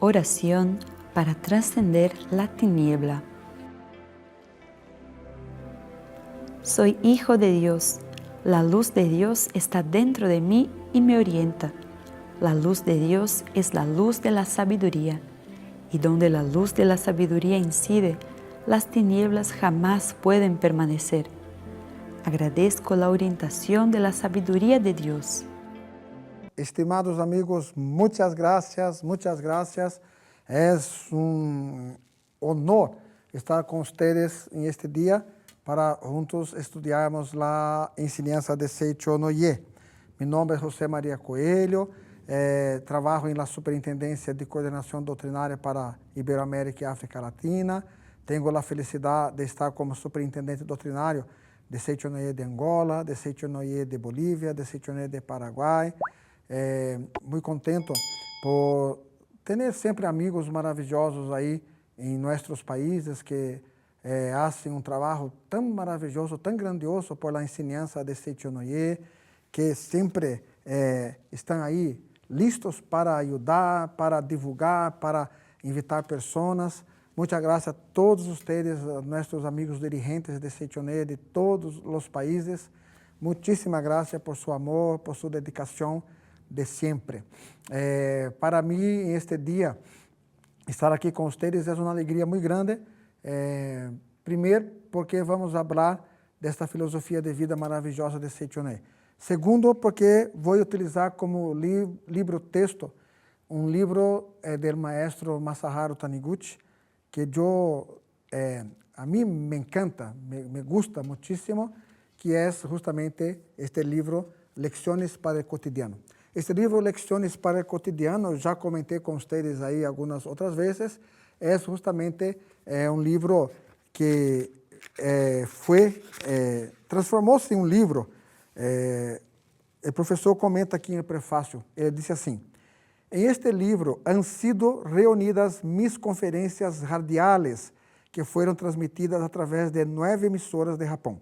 Oración para trascender la tiniebla. Soy hijo de Dios. La luz de Dios está dentro de mí y me orienta. La luz de Dios es la luz de la sabiduría. Y donde la luz de la sabiduría incide, las tinieblas jamás pueden permanecer. Agradezco la orientación de la sabiduría de Dios. Estimados amigos, muchas gracias, muchas gracias. Es un honor estar con ustedes en este día para juntos estudiarmos la enseñanza de Seicho Noye. Mi nombre es José María Coelho, trabajo en la Superintendencia de Coordinación Doutrinária para Iberoamérica y África Latina. Tengo la felicidad de estar como superintendente doutrinário de Seicho Noye de Angola, de Seicho Noye de Bolívia, de Seicho Noye de Paraguay. Muy contento por tener siempre amigos maravillosos ahí en nuestros países que hacen un trabajo tan maravilloso, tan grandioso por la enseñanza de Seicho Noye, que siempre están ahí listos para ayudar, para divulgar, para invitar personas. Muchas gracias a todos ustedes, a nuestros amigos dirigentes de Seicho Noye de todos los países. Muchísimas gracias por su amor, por su dedicación de siempre. Para mí, en este día, estar aqui com vocês é uma alegria muito grande. Primeiro, porque vamos falar desta filosofia de vida maravilhosa de Seicho Noye. Segundo, porque vou utilizar como livro-texto um livro do maestro Masaharu Taniguchi, que a mim me encanta, me gusta muitíssimo, que é justamente este livro Lecciones para o Cotidiano. Este livro, Lecciones para o Cotidiano, já comentei com vocês aí algumas outras vezes, é justamente um livro que transformou-se em um livro. O professor comenta aqui no prefácio, ele disse assim: em este livro han sido reunidas mis conferências radiales que foram transmitidas através de 9 emissoras de Japão.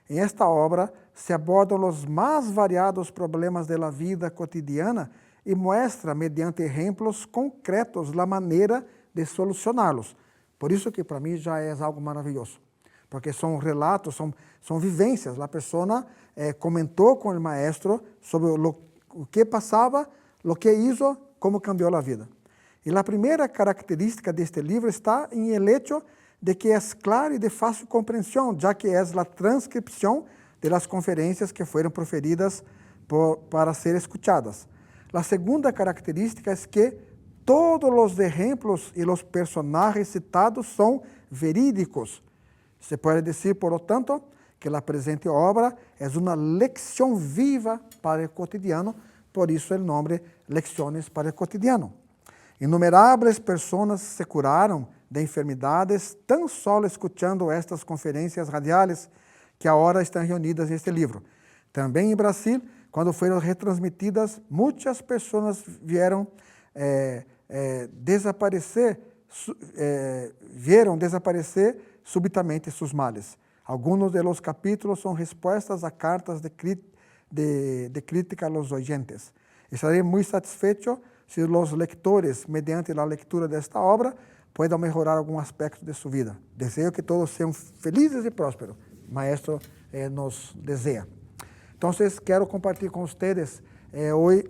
Em esta obra se abordam os mais variados problemas da vida cotidiana e mostra, mediante exemplos concretos, a maneira de solucioná-los. Por isso que para mim já é algo maravilhoso, porque são relatos, são vivências. A pessoa comentou com o maestro sobre o que passava, o que hizo, como cambiou a vida. E a primeira característica deste livro está em el hecho de que é claro e de fácil compreensão, já que é a transcrição de las conferências que foram proferidas para ser escuchadas. A segunda característica é que todos os exemplos e os personagens citados são verídicos. Se pode dizer, por lo tanto, que a presente obra é uma lecção viva para o cotidiano, por isso o nome Lecciones para o Cotidiano. Innumeráveis pessoas se curaram de enfermidades tão só escutando estas conferências radiales que agora estão reunidas neste livro. Também em Brasil, quando foram retransmitidas, muitas pessoas vieram desaparecer subitamente seus males. Alguns de los capítulos são respostas a cartas de crítica a los oyentes. Estarei muito satisfeito se os leitores, mediante a leitura desta obra, puedan melhorar algum aspecto de sua vida. Desejo que todos sejam felizes e prósperos. O maestro nos deseja. Então, quero compartilhar com vocês hoje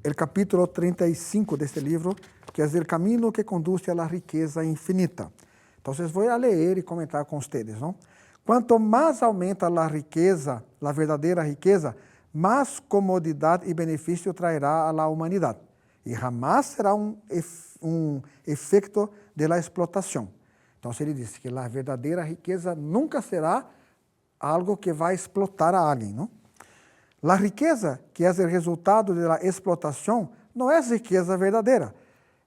o capítulo 35 deste livro, que é o caminho que conduz à riqueza infinita. Então, vou ler e comentar com vocês. Não? Quanto mais aumenta a riqueza, a verdadeira riqueza, mais comodidade e benefício trairá à humanidade. E jamais será um efeito de explotação. Então, ele disse que a verdadeira riqueza nunca será algo que vai explotar a alguém. Não? A riqueza, que é o resultado da explotação, não é riqueza verdadeira.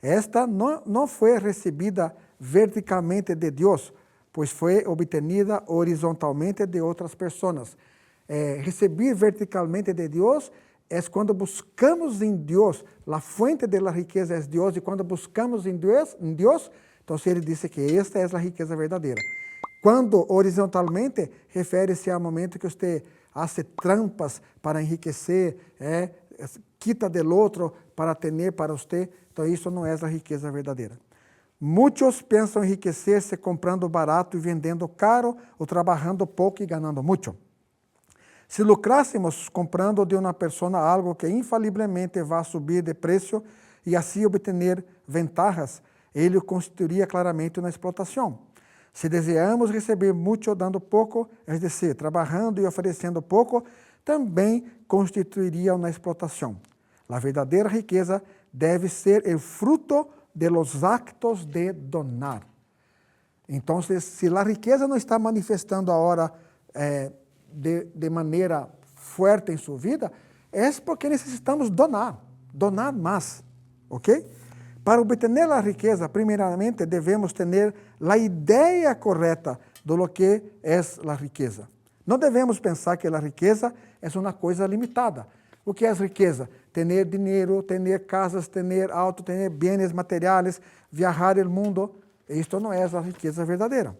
Esta não foi recebida verticalmente de Deus, pois foi obtenida horizontalmente de outras pessoas. Receber verticalmente de Deus é quando buscamos em Deus, a fonte da riqueza é Deus, e quando buscamos em Deus, então ele disse que esta é a riqueza verdadeira. Quando horizontalmente, refere-se ao momento que você faz trampas para enriquecer quita del outro para ter para você. Então, isso não é a riqueza verdadeira. Muitos pensam enriquecer-se comprando barato e vendendo caro, ou trabalhando pouco e ganhando muito. Se lucrássemos comprando de uma pessoa algo que infalivelmente vai subir de preço e assim obter vantagens, ele constituiria claramente uma explotação. Se desejamos receber muito dando pouco, é decir, trabalhando e oferecendo pouco, também constituiria uma explotação. A verdadeira riqueza deve ser o fruto de los actos de donar. Então, se a riqueza não está manifestando agora de maneira forte em sua vida, é porque necessitamos donar mais, ok? Para obter a riqueza, primeiramente devemos ter a ideia correta de lo que é a riqueza. Não devemos pensar que a riqueza é uma coisa limitada. O que é riqueza? Ter dinheiro, ter casas, ter auto, ter bens materiais, viajar o mundo. Isto não é a riqueza verdadeira.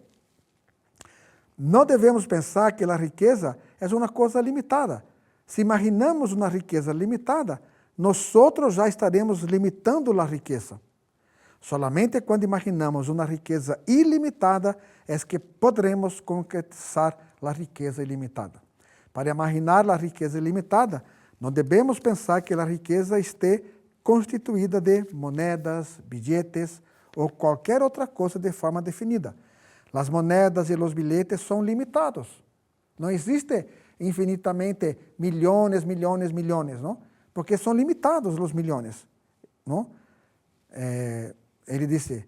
Não devemos pensar que a riqueza é uma coisa limitada. Se imaginamos uma riqueza limitada, nós já estaremos limitando a riqueza. Solamente quando imaginamos uma riqueza ilimitada é que poderemos concretizar a riqueza ilimitada. Para imaginar a riqueza ilimitada, não devemos pensar que a riqueza esteja constituída de moedas, bilhetes ou qualquer outra coisa de forma definida. As moedas e os bilhetes são limitados. Não existe infinitamente milhões, não? Porque são limitados os milhões, não? Ele disse,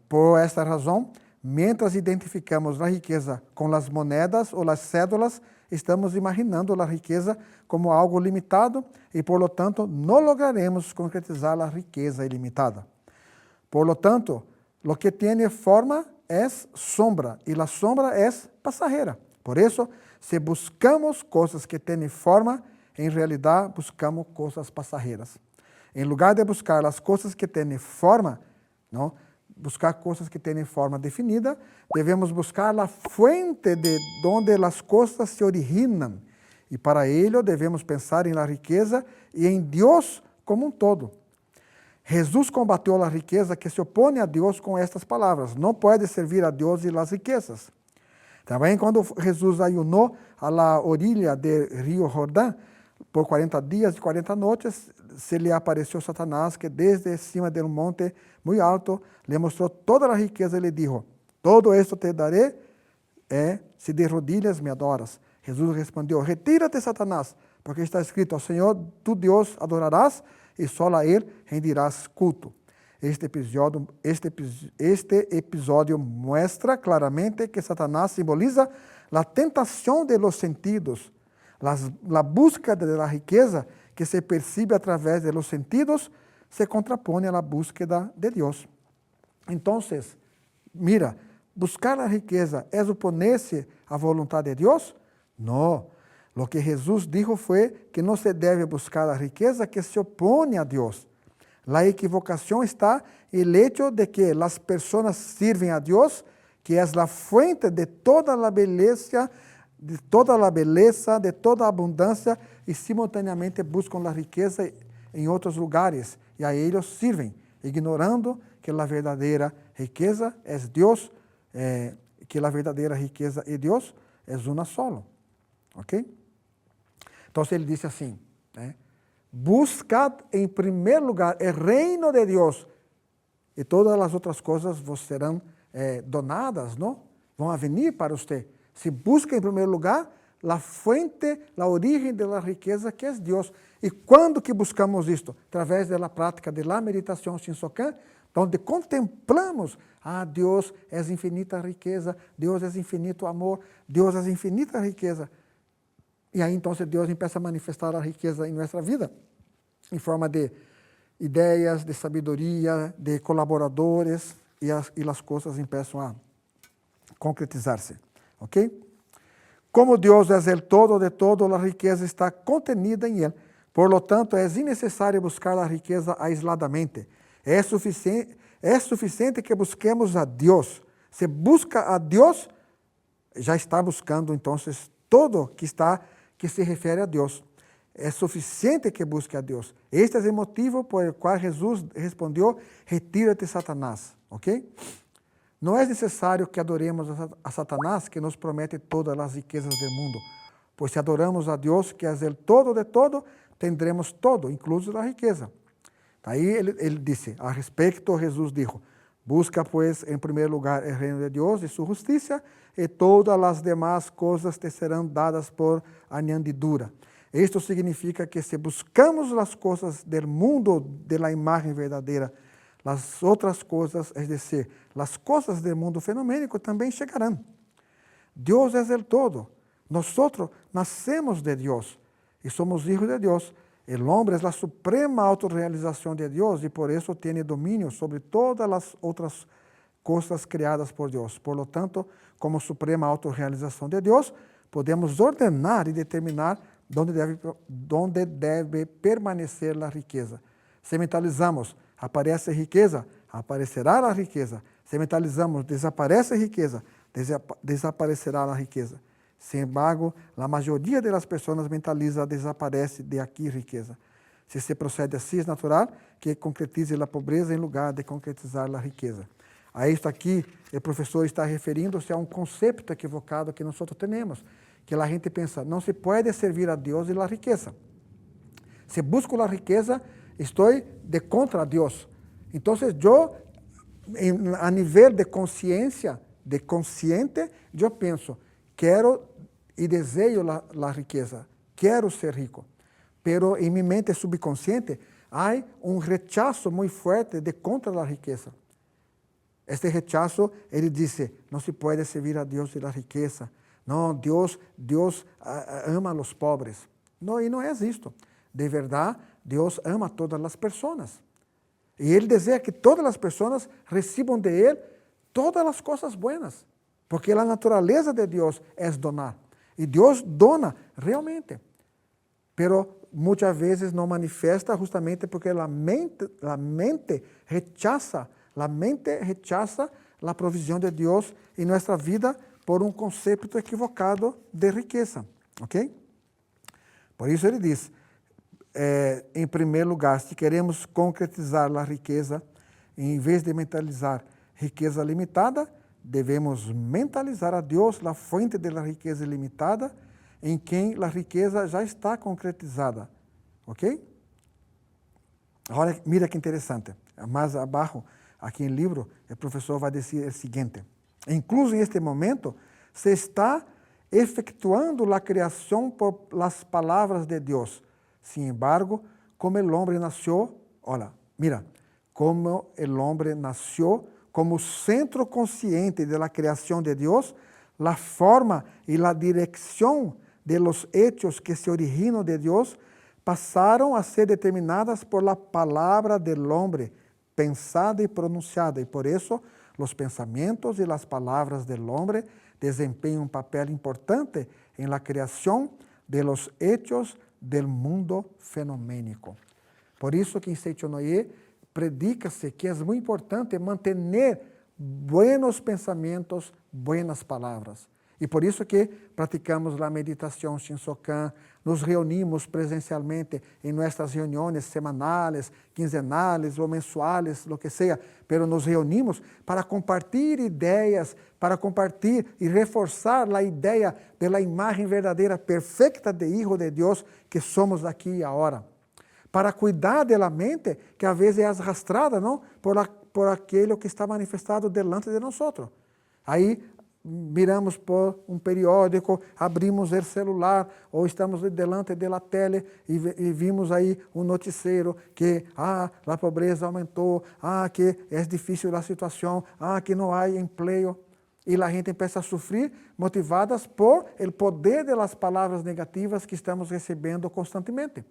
por esta razão, mientras identificamos a riqueza com as moedas ou as cédulas, estamos imaginando a riqueza como algo limitado e, por lo tanto, não lograremos concretizar a riqueza ilimitada. Por lo tanto, lo que tiene forma é sombra e a sombra é passageira. Por isso, se buscamos coisas que têm forma, em realidade buscamos coisas passageiras. Em lugar de buscar as coisas que têm forma, não, buscar coisas que têm forma definida, devemos buscar a fuente de onde as coisas se originam. E para ello devemos pensar em la riqueza e em Deus como um todo. Jesus combateu a riqueza que se opõe a Deus com estas palavras: não pode servir a Deus e as riquezas. Também quando Jesus ayunou a la orilla do rio Jordão por 40 dias e 40 noites, se lhe apareceu Satanás, que desde cima de um monte muito alto lhe mostrou toda a riqueza e lhe dijo: todo esto te daré, se de rodillas me adoras. Jesus respondeu: retira-te, Satanás, porque está escrito: ao Senhor tu Deus adorarás e só a Ele rendirás culto. Este episódio mostra claramente que Satanás simboliza a tentação de los sentidos, a busca da riqueza que se percibe através de los sentidos se contrapõe à búsqueda de Deus. Então, mira, buscar a riqueza é oponer-se à vontade de Deus? Não. Lo que Jesus dijo foi que não se deve buscar a riqueza que se opõe a Deus. A equivocação está no hecho de que as pessoas sirvem a Deus, que é a fuente de toda a beleza, de toda a abundância, e simultaneamente buscam a riqueza em outros lugares, e a eles servem, ignorando que a verdadeira riqueza é Deus, que a verdadeira riqueza e Deus é uma só. Ok? Então, ele disse assim, buscad em primeiro lugar o reino de Deus, e todas as outras coisas vos serão donadas, não? Vão vir para você. Se busca em primeiro lugar a fuente, a origem da riqueza, que é Deus. E quando que buscamos isto? Através da prática da meditação Shinsokan, onde contemplamos, Deus é infinita riqueza, Deus é infinito amor, Deus é infinita riqueza. E aí, então, Deus começa a manifestar a riqueza em nossa vida, em forma de ideias, de sabedoria, de colaboradores, e as coisas começam a concretizar-se. Ok? Como Deus é o todo de todo, a riqueza está contenida em Ele. Por lo tanto, é innecessário buscar a riqueza aisladamente. É suficiente que busquemos a Deus. Se busca a Deus, já está buscando, então, todo que se refere a Deus. é suficiente que busque a Deus. Este é o motivo por el qual Jesus respondeu, retira-te, Satanás. Ok? Não é necessário que adoremos a Satanás, que nos promete todas as riquezas do mundo. Pois se adoramos a Deus, que é o todo de todo, tendremos todo, incluso a riqueza. Aí ele disse, a respeito, Jesus dijo, busca, pues, em primeiro lugar o reino de Deus e sua justiça, e todas as demais coisas te serão dadas por añadidura. Isto significa que se buscamos as coisas do mundo de la imagen verdadeira, as outras coisas, é decir, as coisas do mundo fenomênico também chegarão. Deus é o todo. Nós nascemos de Deus e somos hijos de Deus. O homem é a suprema autorrealização de Deus e por isso tem domínio sobre todas as outras coisas criadas por Deus. Por lo tanto, como suprema autorrealização de Deus, podemos ordenar e determinar onde deve permanecer a riqueza. Se mentalizamos, aparece riqueza, aparecerá a riqueza. Se mentalizamos, desaparece a riqueza, desaparecerá a riqueza. Sin embargo, a maioria das pessoas mentaliza, desaparece de aqui riqueza. Se se procede assim, é natural que concretize a pobreza em lugar de concretizar a riqueza. A isto aqui, o professor está referindo-se a um conceito equivocado que nós temos, que a gente pensa, não se pode servir a Deus e a riqueza. Se busco a riqueza, estou de contra a Deus. Então, eu, a nível de consciência, de consciente, eu penso, quero e desejo a riqueza, quero ser rico. Pero em minha mente subconsciente, há rechazo muito forte de contra a riqueza. Este rechazo, ele disse, não se pode servir a Deus e a riqueza. Não, Deus ama os pobres. Não, e não é isto. De verdade, Deus ama todas as pessoas. E Ele deseja que todas as pessoas recebam de Ele todas as coisas boas. Porque a natureza de Deus é donar. E Deus dona realmente. Pero muitas vezes não manifesta justamente porque a mente rechaza a provisão de Deus em nossa vida por um conceito equivocado de riqueza. Ok? Por isso ele diz, em primeiro lugar, se queremos concretizar a riqueza, em vez de mentalizar riqueza limitada, devemos mentalizar a Deus, a fonte da riqueza ilimitada, em quem a riqueza já está concretizada. Ok? Olha, mira que interessante. Mais abaixo, aqui em livro, o professor vai dizer o seguinte, incluso em este momento, se está efetuando a criação por las palavras de Deus. Sin embargo, como o homem nasceu, olha, mira, como o homem nasceu como centro consciente de la criação de Deus, la forma e la direção de los hechos que se originam de Deus passaram a ser determinadas por la palavra del hombre, pensada e pronunciada, e por isso os pensamentos e as palavras del hombre desempenham um papel importante em la criação de los hechos del mundo fenomênico. Por isso que em Seichonoye predica-se que é muito importante manter buenos pensamentos, buenas palavras. E por isso que praticamos a meditação Shinsokan, nos reunimos presencialmente em nossas reuniões semanais, quinzenais ou mensuais, lo que seja, pero nos reunimos para compartilhar ideias, para compartilhar e reforçar a ideia da imagem verdadeira, perfeita de Hijo de Deus que somos aqui e agora. Para cuidar da mente que às vezes é arrastrada, não, por aquilo que está manifestado delante de nós. Aí miramos por um periódico, abrimos o celular ou estamos delante da tele e vimos aí um noticiero que a pobreza aumentou, que é difícil a situação, que não há emprego. E a gente começa a sofrer motivadas por o poder das palavras negativas que estamos recebendo constantemente.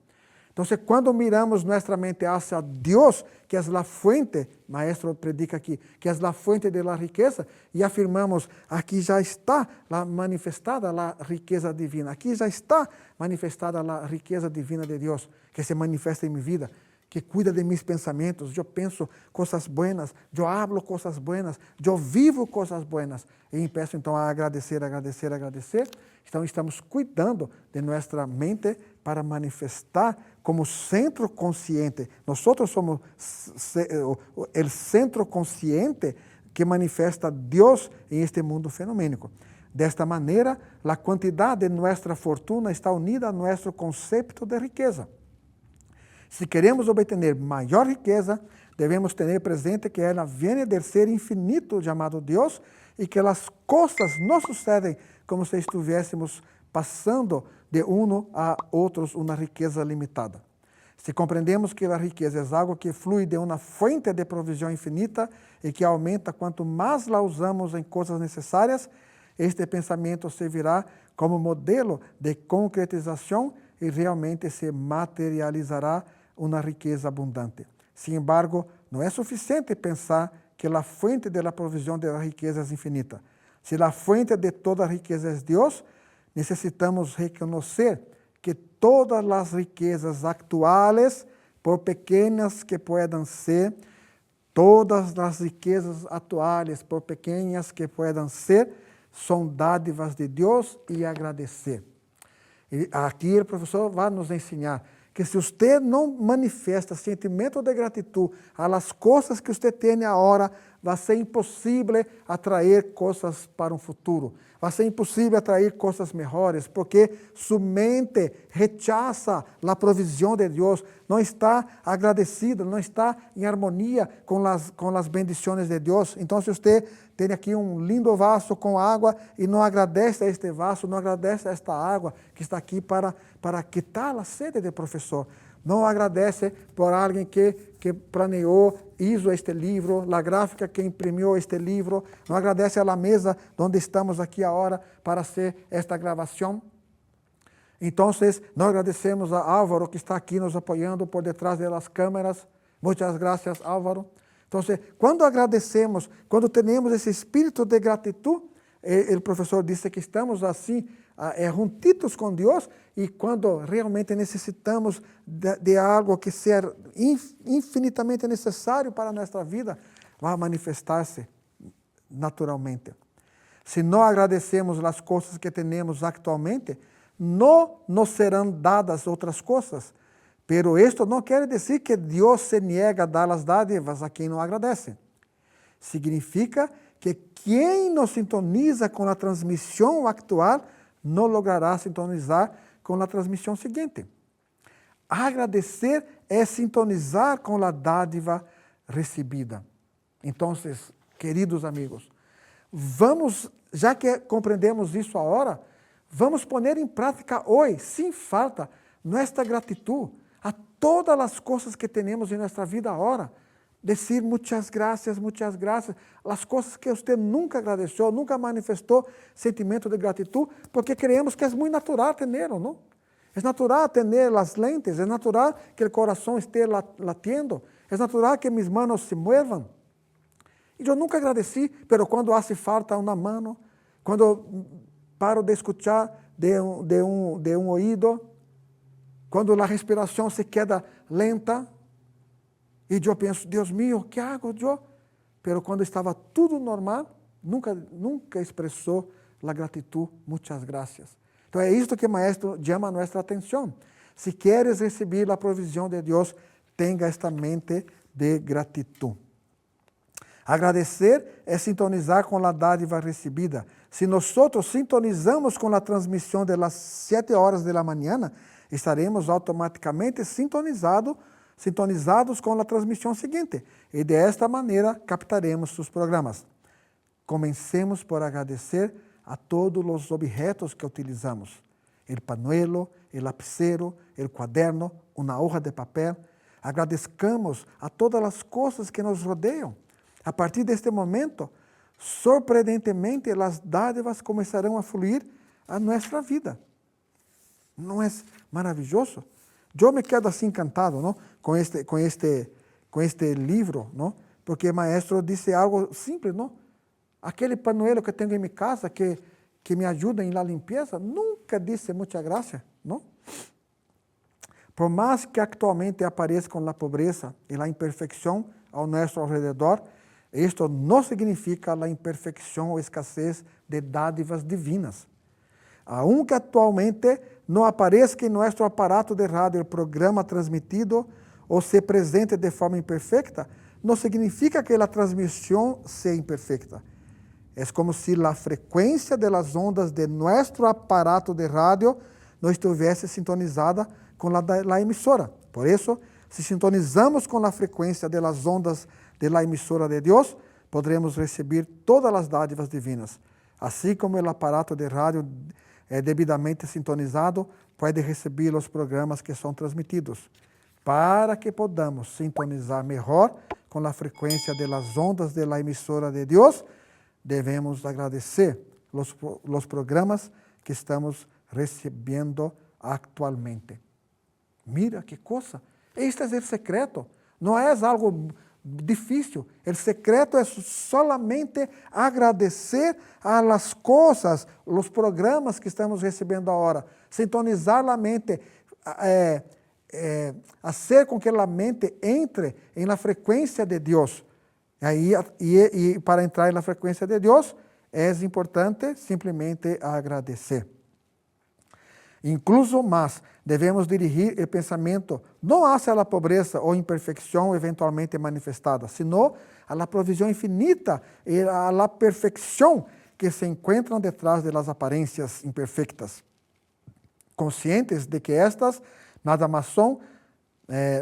Então, quando miramos nossa mente hacia Deus, que é a fuente, maestro predica aqui, que é a fuente da riqueza, e afirmamos, aqui já está manifestada a riqueza divina, aqui já está manifestada a riqueza divina de Deus, que se manifesta em minha vida, que cuida de mis pensamentos, eu penso coisas buenas, eu hablo coisas buenas, eu vivo coisas buenas. E empeço então a agradecer, agradecer, agradecer. Então estamos cuidando de nossa mente para manifestar como centro consciente. Nós somos o centro consciente que manifesta Deus em este mundo fenomênico. Desta maneira, a quantidade de nossa fortuna está unida a nosso conceito de riqueza. Se queremos obter maior riqueza, devemos ter presente que ela vem do ser infinito chamado Deus e que as coisas não sucedem como se estivéssemos passando de um a outros uma riqueza limitada. Se compreendemos que a riqueza é algo que flui de uma fonte de provisão infinita e que aumenta quanto mais la usamos em coisas necessárias, este pensamento servirá como modelo de concretização e realmente se materializará uma riqueza abundante. Sin embargo, não é suficiente pensar que a fonte da provisão da riqueza é infinita. Se a fonte de toda a riqueza é Deus, necessitamos reconhecer que todas as riquezas atuais, por pequenas que puedan ser, todas as riquezas atuais, por pequenas que puedan ser, são dádivas de Deus e agradecer. E aqui o professor vai nos ensinar que se você não manifesta sentimento de gratidão às coisas que você tem agora, vai ser impossível atrair coisas para um futuro. Vai ser impossível atrair coisas melhores, porque sua mente rechaça a provisão de Deus, não está agradecida, não está em harmonia com as bendições de Deus. Então, se você tem aqui um lindo vaso com água e não agradece a este vaso, não agradece a esta água que está aqui para quitar a sede do professor, não agradece por alguém que planeou, hizo este livro, a gráfica que imprimiu este livro, não agradece a mesa onde estamos aqui agora para fazer esta gravação. Então, não agradecemos a Álvaro que está aqui nos apoiando por detrás das câmeras. Muitas graças, Álvaro. Então, quando agradecemos, quando temos esse espírito de gratidão, o professor disse que estamos assim, juntitos com Deus, e quando realmente necessitamos de algo que seja infinitamente necessário para a nossa vida, vai manifestar-se naturalmente. Se não agradecemos as coisas que temos atualmente, não nos serão dadas outras coisas. Pero isto não quer dizer que Deus se niega a dar as dádivas a quem não agradece. Significa que quem não sintoniza com a transmissão atual não logrará sintonizar com a transmissão seguinte. Agradecer é sintonizar com a dádiva recebida. Então, queridos amigos, vamos, já que compreendemos isso agora, vamos pôr em prática hoje, sem falta, nossa gratidão a todas as coisas que temos em nossa vida agora. Dizer muitas graças, as coisas que você nunca agradeceu, nunca manifestou sentimento de gratidão, porque creemos que é muito natural tê-lo, não? É natural ter as lentes, é natural que o coração esteja latindo, é natural que mis manos se muevam. E eu nunca agradeci, pero quando hace falta uma mano, quando paro de escuchar de um ouído, quando a respiração se queda lenta, e eu penso, Deus mío, que hago eu? Pero quando estava tudo normal, nunca expressou a gratidão, muitas graças. Então é isto que o maestro chama a nossa atenção. Se queres receber a provisão de Deus, tenha esta mente de gratidão. Agradecer é sintonizar com a dádiva recebida. Se nós sintonizamos com a transmissão das 7 horas da manhã, estaremos automaticamente sintonizados com a transmissão seguinte. E desta maneira captaremos seus programas. Comecemos por agradecer a todos os objetos que utilizamos. O panuelo, o lapicero, o quaderno, uma hoja de papel. Agradezcamos a todas as coisas que nos rodeiam. A partir deste momento, surpreendentemente, as dádivas começarão a fluir a nossa vida. Não é maravilhoso? Eu me quedo assim encantado, não? com este livro, não? Porque o maestro disse algo simples, não? Aquele panuelo que tenho em minha casa, que me ajuda em la limpeza, nunca disse muita graça, não? Por más que actualmente aparezca la pobreza y la imperfección a nuestro alrededor, esto no significa la imperfección o escasez de dádivas divinas. Aunque atualmente no aparezca em nosso aparato de rádio o programa transmitido ou se presente de forma imperfecta, não significa que a transmissão seja imperfecta. É como se a frequência das ondas de nosso aparato de rádio não estivesse sintonizada com a da emissora. Por isso, se sintonizamos com a frequência das ondas da emissora de Deus, poderemos receber todas as dádivas divinas. Assim como o aparato de rádio é devidamente sintonizado, pode receber os programas que são transmitidos. Para que podamos sintonizar melhor com a frequência das ondas da emissora de Deus, devemos agradecer os programas que estamos recebendo atualmente. Mira que coisa! Este é o secreto. Não é algo difícil. O secreto é solamente agradecer a las coisas, os programas que estamos recebendo agora. Sintonizar a mente, fazer com que a mente entre na frequência de Deus. E para entrar na frequência de Deus, é importante simplesmente agradecer. Incluso mais, devemos dirigir o pensamento não hacia a pobreza ou imperfeição eventualmente manifestada, sino a la provisão infinita e a la perfeição que se encontram detrás de las aparências imperfectas, conscientes de que estas nada mais são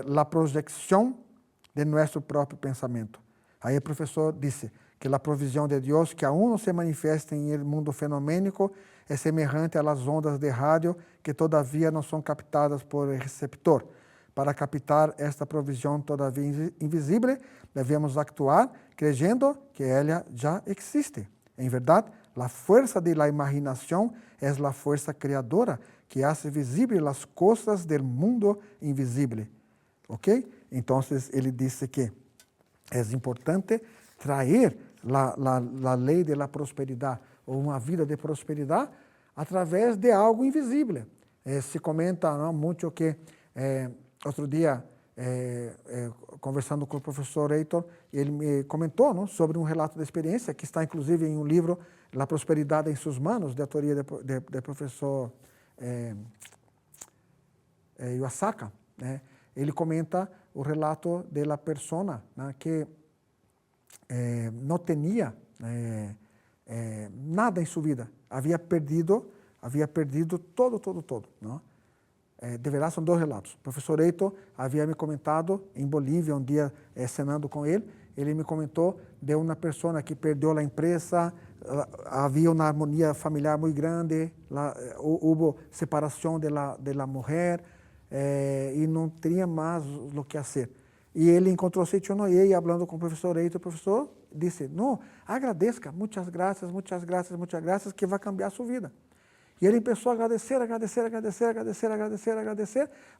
la projeção de nosso próprio pensamento. Aí o professor disse que a provisão de Deus, que aún não se manifesta em el mundo fenomênico, é semelhante às ondas de rádio que todavia não são captadas por receptor. Para captar esta provisão todavia invisível, devemos actuar creyendo que ela já existe. Em verdade, a força de la imaginação é a força criadora que hace visível as coisas del mundo invisível. Ok? Então, ele disse que é importante trazer a lei de la prosperidade, ou uma vida de prosperidade, através de algo invisível. Se comenta muito que, outro dia, conversando com o professor Heitor, ele me comentou sobre um relato de experiência, que está inclusive em um livro, La Prosperidade em Suas Manos, de autoria do professor Iwasaka. Ele comenta o relato de la persona que não tinha nada em sua vida, havia perdido todo. Não? De verdade, são dois relatos. O professor Heitor havia me comentado em Bolívia, um dia cenando com ele me comentou de uma pessoa que perdeu a empresa, havia uma harmonia familiar muito grande, houve separação de la mulher, e não tinha mais o que fazer. E ele encontrou sítio no e falando com o professor Heitor, o professor disse, não, agradeça, muitas graças, que vai cambiar a sua vida. E ele começou a agradecer,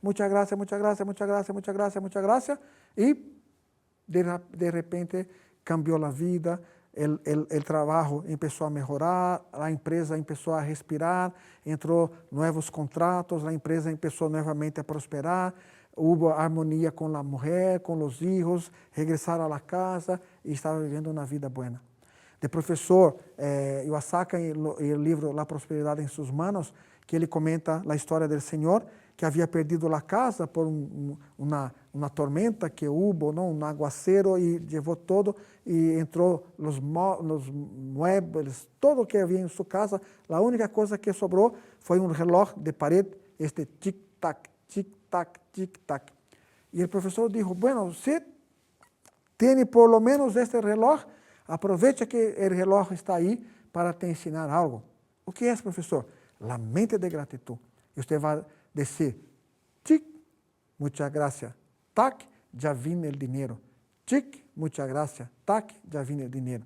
muitas graças, e de repente cambiou a vida, o trabalho começou a melhorar, a empresa começou a respirar, entrou novos contratos, a empresa começou novamente a prosperar, houve harmonia com a mulher, com os filhos, regressaram à casa e estavam vivendo uma vida boa. O professor Iwasaka, em o livro La Prosperidade em Suas Manos, que ele comenta a história do Senhor, que havia perdido a casa por uma tormenta que houve, um aguacero, e levou todo, e entrou os muebles, tudo o que havia em sua casa. A única coisa que sobrou foi um relógio de parede, este tic-tac, tic-tac, tic-tac. E o professor disse, bueno, se tem por lo menos este relógio, aproveite que o relógio está aí para te ensinar algo. O que é, professor? A mente de gratidão. E você vai dizer, tic, muchas gracias, tac, já vem o dinheiro. Tic, muchas gracias, tac, já vem o dinheiro.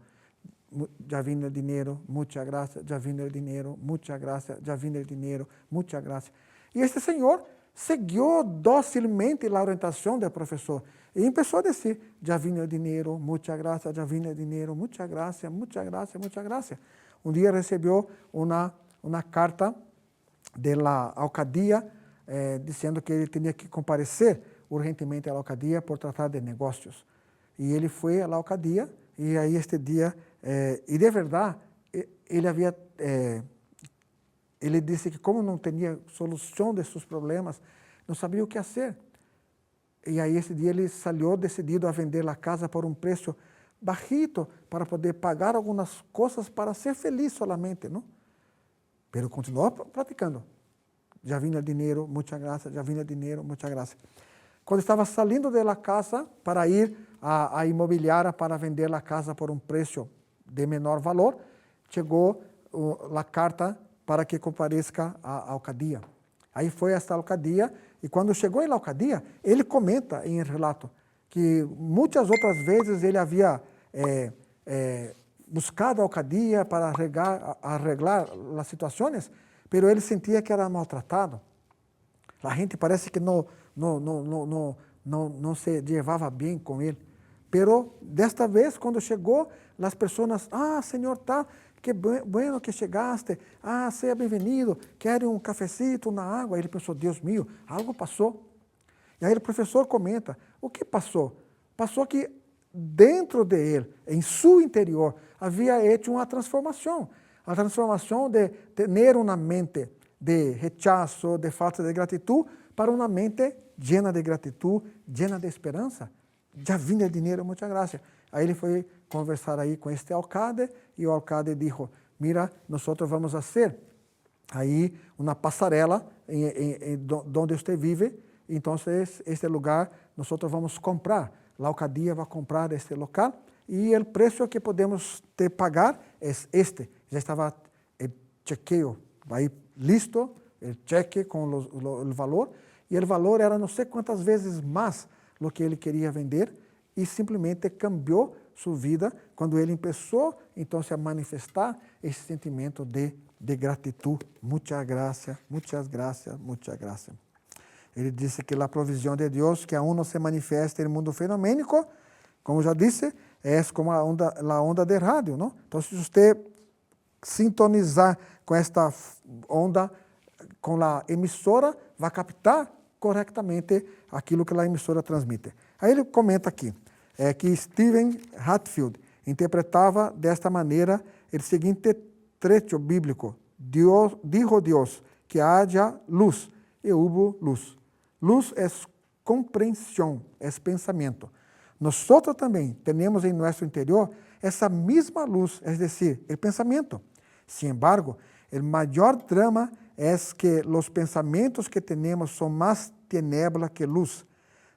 Já vem o dinheiro, muchas gracias, já vem o dinheiro, muchas gracias, já vem o dinheiro, muchas gracias. E este senhor seguiu docilmente a orientação do professor e começou a dizer, já vem o dinheiro, muchas gracias, já vem o dinheiro, muchas gracias, muchas gracias, muchas gracias. Um dia recebeu uma carta da alcadia dizendo que ele tinha que comparecer urgentemente à alcadia por tratar de negócios. E ele foi à alcadia, e aí este dia, e de verdade, ele disse que como não tinha solução de seus problemas, não sabia o que fazer. E aí esse dia ele saiu decidido a vender a casa por um preço bajito para poder pagar algumas coisas para ser feliz solamente, não? Pero continuou praticando. Já vinha dinheiro, muita graça, já vinha dinheiro, muita graça. Quando estava saindo da casa para ir à imobiliária para vender a casa por um preço de menor valor, chegou a carta para que compareça à alcadia. Aí foi esta alcadia, e quando chegou em alcadia, ele comenta em relato que muitas outras vezes ele havia buscado a alcadia para arreglar as situações, mas ele sentia que era maltratado. A gente parece que não se levava bem com ele. Pero desta vez, quando chegou, as pessoas, senhor, tá, que bueno que chegaste, seja bem-vindo, quer um cafecito, uma água? Ele pensou, Deus meu, algo passou. E aí o professor comenta, o que passou? Passou que dentro de ele, em seu interior, havia hecho uma transformação. A transformação de ter uma mente de rechazo, de falta de gratidão, para uma mente llena de gratidão, llena de esperança. Já vinha dinheiro, muita graça. Aí ele foi conversar aí com este alcalde, e o alcalde disse, mira, nós vamos fazer aí uma passarela onde você vive, então este lugar nós vamos comprar. A alcadia vai comprar este local, e o preço que podemos te pagar é este. Já estava o chequeio aí listo, o cheque com o valor, e o valor era não sei quantas vezes mais do que ele queria vender, e simplesmente cambiou sua vida quando ele começou então a manifestar esse sentimento de gratidão. Muita graça, muitas graças, muita graça. Ele disse que a provisão de Deus que aún não se manifesta no mundo fenomênico, como já disse, é como a onda de rádio, não? Então, se você sintonizar com esta onda, com a emissora, vai captar corretamente aquilo que a emissora transmite. Aí ele comenta aqui, que Stephen Hatfield interpretava desta maneira o seguinte trecho bíblico: dijo Deus que haja luz, e hubo luz. Luz é compreensão, é pensamento. Nós também temos em nosso interior essa mesma luz, é decir, o pensamento. Sin embargo, o maior drama é que os pensamentos que temos são mais tiniebla que luz,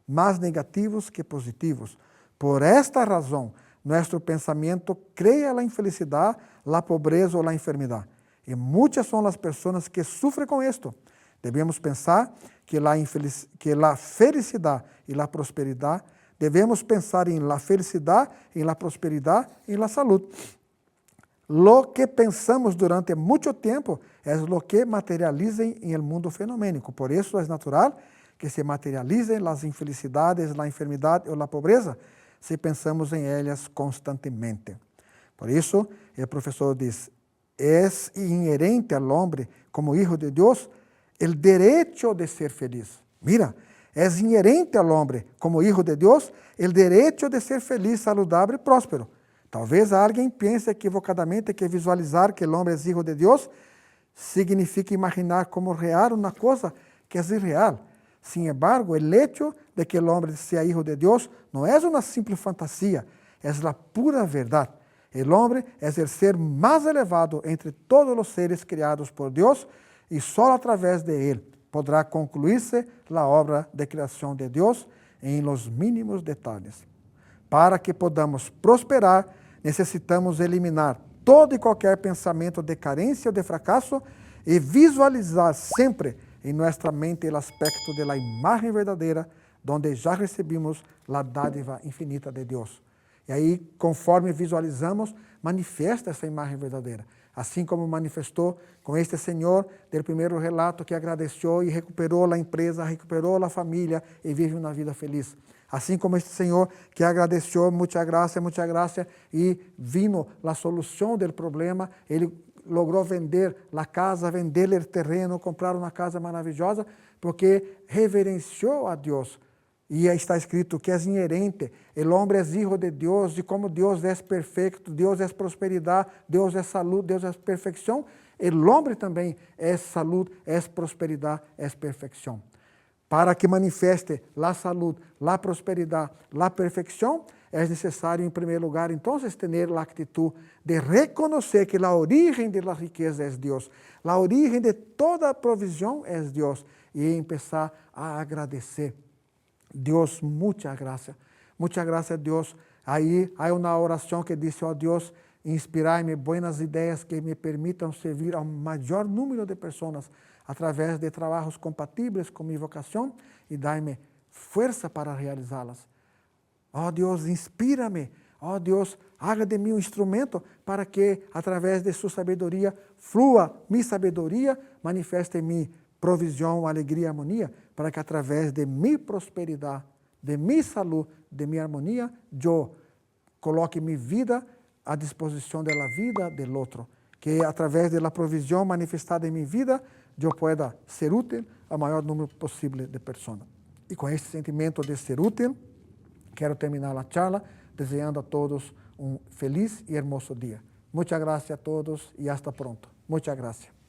mais negativos que positivos. Por esta razão, nosso pensamento cria a infelicidade, a pobreza ou a enfermidade. E muitas são as pessoas que sofrem com isto. Devemos pensar que a felicidade e a prosperidade, devemos pensar em la felicidade, em la prosperidade, em la saúde. Lo que pensamos durante muito tempo é lo que materializa em el mundo fenomênico. Por isso é natural que se materializem as infelicidades, a enfermidade ou a pobreza, se pensamos em elas constantemente. Por isso, o professor diz, é inerente ao homem, como hijo de Deus, o direito de ser feliz. Mira, é inerente ao homem, como hijo de Deus, o direito de ser feliz, saludável e próspero. Talvez alguém pense equivocadamente que visualizar que o homem é hijo de Deus significa imaginar como real uma coisa que é irreal. Sin embargo, o hecho de que o homem seja hijo de Deus não é uma simples fantasia, é a pura verdade. O homem é o ser mais elevado entre todos os seres criados por Deus, e só através de ele poderá concluir-se a obra de criação de Deus em los mínimos detalhes. Para que podamos prosperar, necessitamos eliminar todo e qualquer pensamento de carência ou de fracasso e visualizar sempre em nossa mente o aspecto da imagem verdadeira, donde já recebemos a dádiva infinita de Deus. E aí, conforme visualizamos, manifesta essa imagem verdadeira. Assim como manifestou com este senhor do primeiro relato que agradeceu e recuperou a empresa, recuperou a família e vive uma vida feliz. Assim como este senhor que agradeceu, muita graça, e vino a solução do problema, ele logrou vender a casa, vender o terreno, comprar uma casa maravilhosa, porque reverenciou a Deus. E está escrito que é inerente, o homem é filho de Deus, e como Deus é perfeito, Deus é prosperidade, Deus é saúde, Deus é perfeição, o homem também é saúde, é prosperidade, é perfeição. Para que manifeste a saúde, a prosperidade, a perfeição, é necessário, em primeiro lugar, então, ter a atitude de reconhecer que a origem da riqueza é Deus, a origem de toda provisão é Deus, e começar a agradecer. Deus, muita graça Deus. Aí há uma oração que diz: ó Deus, inspirai-me buenas ideias que me permitam servir a um maior número de pessoas através de trabalhos compatíveis com minha vocação e dai-me força para realizá-las. Ó Deus, inspira-me. Ó Deus, haga de mim um instrumento para que, através de sua sabedoria, flua minha sabedoria, manifeste em mim provisão, alegria e harmonia, para que através de minha prosperidade, de minha saúde, de minha harmonia, eu coloque minha vida à disposição da vida do outro. Que através da provisão manifestada em minha vida, eu pueda ser útil ao maior número possível de pessoas. E com esse sentimento de ser útil, quero terminar a charla desejando a todos um feliz e hermoso dia. Muchas gracias a todos e hasta pronto. Muchas gracias.